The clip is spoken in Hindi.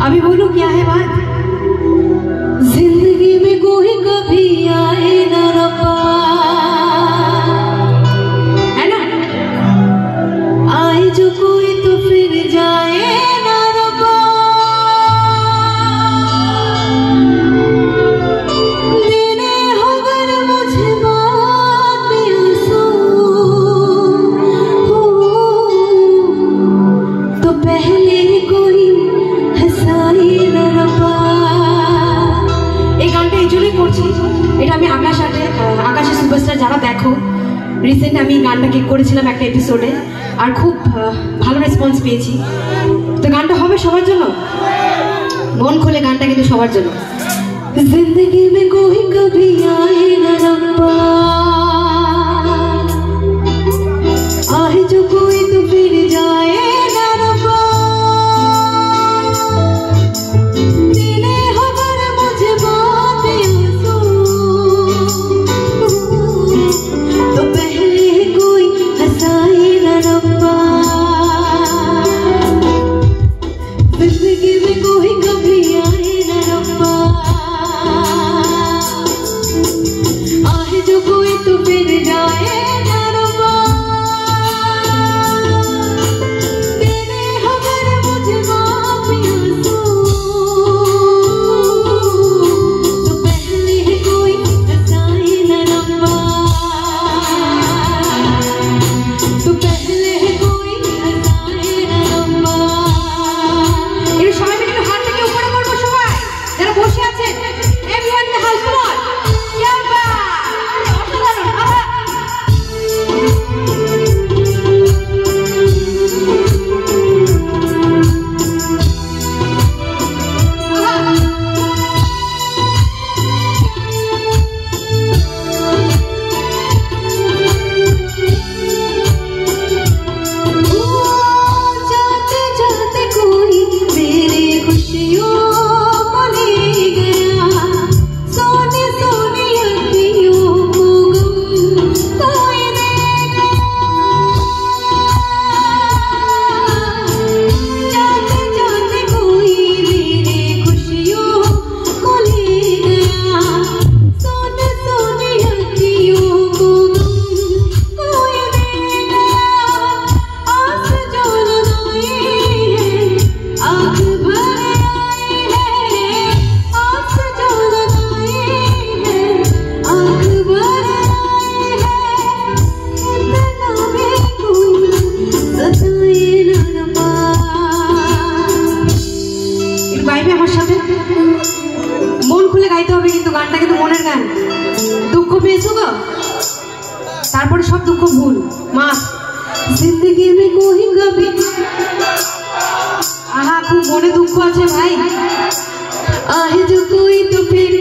अभी बोलूं क्या है बात? जिंदगी में कोई कभी आए ना रब्बा, है ना? आए जो कोई तो फिर जाए ना रब्बा। देने हो अगर मुझे बात में आंसू तो पहले कोई हंसाए ना रब्बा। এই গানটা এই জন্যই করছি, এটা আমি আকাশে সুপারস্টার যারা দেখো, রিসেন্ট আমি গানটাকে করেছিলাম একটা এপিসোডে, আর খুব ভালো রেসপন্স পেয়েছি। তো গানটা হবে সবার জন্য, মন খুলে গানটা কিন্তু সবার জন্য। जिंदगी में कोई कभी आए ना रब्बा, आए जो कोई तो फिर जाए ना रब्बा। देने हो अगर मुझे बात आंसू तो पहले कोई हंसाए ना रब्बा। जिंदगी में कोई कभी आए ना रब्बा, आए जो कोई तो फिर जाए ना रब्बा। देने हो अगर मुझे माफ़ी आंसू तो पहले कोई हंसाए ना रब्बा, तो पहले कोई हंसाए ना रब्बा। ये সবাই মিলে একটু হাতটাকে উপরে করবো, সবাই যারা বসে আছেন everyone in the house, come on, yeah বাহ, অসাধারণ, আহা। जाते जाते कोई मेरी खुशियों को ले गया, सोने सोने अखियों को गम कोई दे गया। जाते जाते कोई मेरी खुशियों को ले गया, सोने सोने अखियों को गम कोई दे गया। आस जो लगाई है आग भर आई है, आस जो लगाई है आग भर आई है। इतना भी कोई सताए ना रब्बा। একটু গাইবে আমার সাথে, মন খুলে গাইতে হবে কিন্তু গানটা কিন্তু মনের গান। দুঃখ পেয়েছো তো, তারপরে সব দুঃখ ভুল মাফ। जिंदगी में कोई कभी, आहा खूब মনে দুঃখ আছে ভাই, आए जो कोई तो फिर